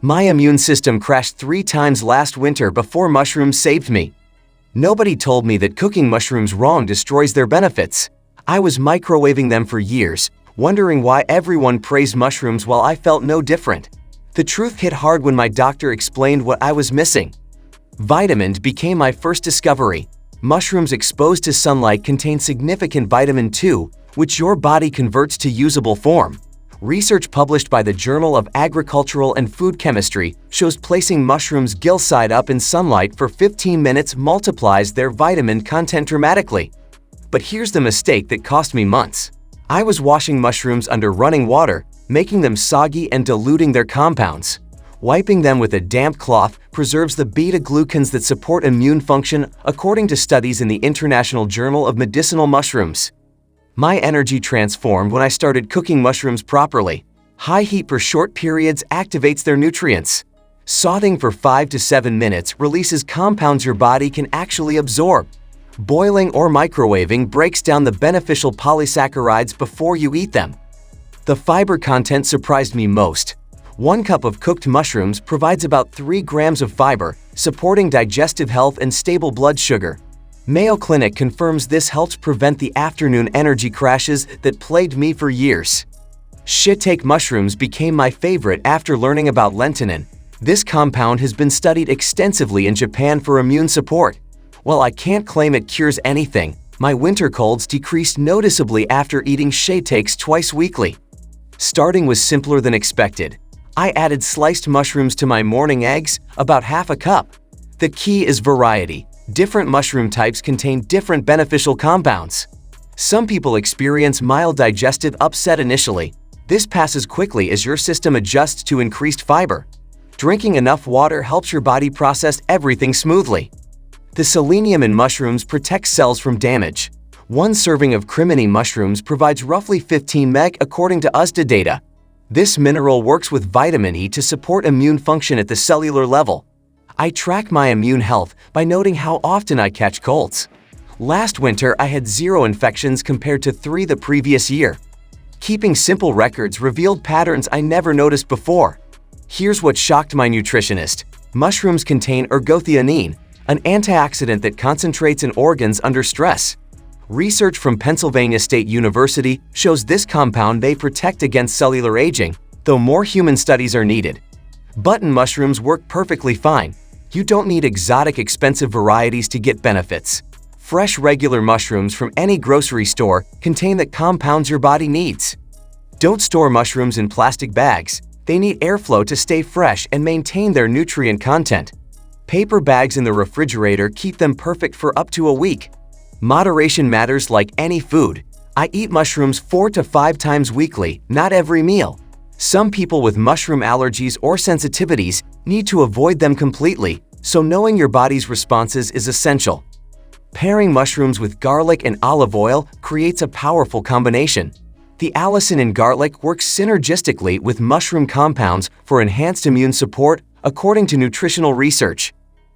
My immune system crashed 3 times last winter before mushrooms saved me. Nobody told me that cooking mushrooms wrong destroys their benefits. I was microwaving them for years, wondering why everyone praised mushrooms while I felt no different. The truth hit hard when my doctor explained what I was missing. Vitamin D became my first discovery. Mushrooms exposed to sunlight contain significant vitamin II, which your body converts to usable form. Research published by the Journal of Agricultural and Food Chemistry shows placing mushrooms gill side up in sunlight for 15 minutes multiplies their vitamin content dramatically. But here's the mistake that cost me months. I was washing mushrooms under running water, making them soggy and diluting their compounds. Wiping them with a damp cloth preserves the beta-glucans that support immune function, according to studies in the International Journal of Medicinal Mushrooms. My energy transformed when I started cooking mushrooms properly. High heat for short periods activates their nutrients. Sautéing for 5 to 7 minutes releases compounds your body can actually absorb. Boiling or microwaving breaks down the beneficial polysaccharides before you eat them. The fiber content surprised me most. 1 cup of cooked mushrooms provides about 3 grams of fiber, supporting digestive health and stable blood sugar. Mayo Clinic confirms this helps prevent the afternoon energy crashes that plagued me for years. Shiitake mushrooms became my favorite after learning about lentinin. This compound has been studied extensively in Japan for immune support. While I can't claim it cures anything, my winter colds decreased noticeably after eating shiitakes twice weekly. Starting was simpler than expected. I added sliced mushrooms to my morning eggs, about half a cup. The key is variety. Different mushroom types contain different beneficial compounds. Some people experience mild digestive upset initially. This passes quickly as your system adjusts to increased fiber. Drinking enough water helps your body process everything smoothly. The selenium in mushrooms protects cells from damage. 1 serving of crimini mushrooms provides roughly 15 meg according to USDA data. This mineral works with vitamin E to support immune function at the cellular level. I track my immune health by noting how often I catch colds. Last winter, I had 0 infections compared to 3 the previous year. Keeping simple records revealed patterns I never noticed before. Here's what shocked my nutritionist. Mushrooms contain ergothioneine, an antioxidant that concentrates in organs under stress. Research from Pennsylvania State University shows this compound may protect against cellular aging, though more human studies are needed. Button mushrooms work perfectly fine. You don't need exotic, expensive varieties to get benefits. Fresh, regular mushrooms from any grocery store contain the compounds your body needs. Don't store mushrooms in plastic bags. They need airflow to stay fresh and maintain their nutrient content. Paper bags in the refrigerator keep them perfect for up to a week. Moderation matters like any food. I eat mushrooms 4 to 5 times weekly, not every meal. Some people with mushroom allergies or sensitivities need to avoid them completely, so knowing your body's responses is essential. Pairing mushrooms with garlic and olive oil creates a powerful combination. The allicin in garlic works synergistically with mushroom compounds for enhanced immune support, according to nutritional research.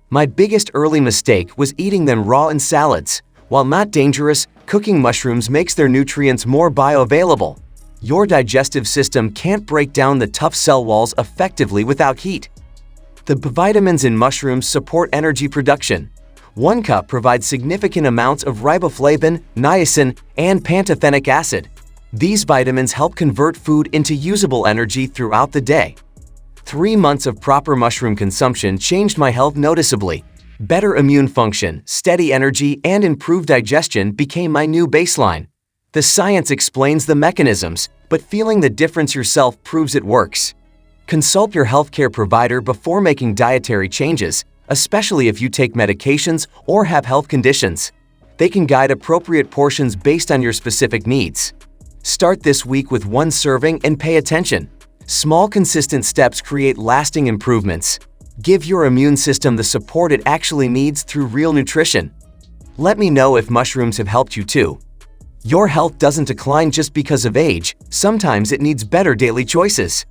My biggest early mistake was eating them raw in salads. While not dangerous, cooking mushrooms makes their nutrients more bioavailable. Your digestive system can't break down the tough cell walls effectively without heat. The vitamins in mushrooms support energy production. 1 cup provides significant amounts of riboflavin, niacin, and pantothenic acid. These vitamins help convert food into usable energy throughout the day. 3 months of proper mushroom consumption changed my health noticeably. Better immune function, steady energy, and improved digestion became my new baseline. The science explains the mechanisms, but feeling the difference yourself proves it works. Consult your healthcare provider before making dietary changes, especially if you take medications or have health conditions. They can guide appropriate portions based on your specific needs. Start this week with 1 serving and pay attention. Small, consistent steps create lasting improvements. Give your immune system the support it actually needs through real nutrition. Let me know if mushrooms have helped you too. Your health doesn't decline just because of age. Sometimes it needs better daily choices.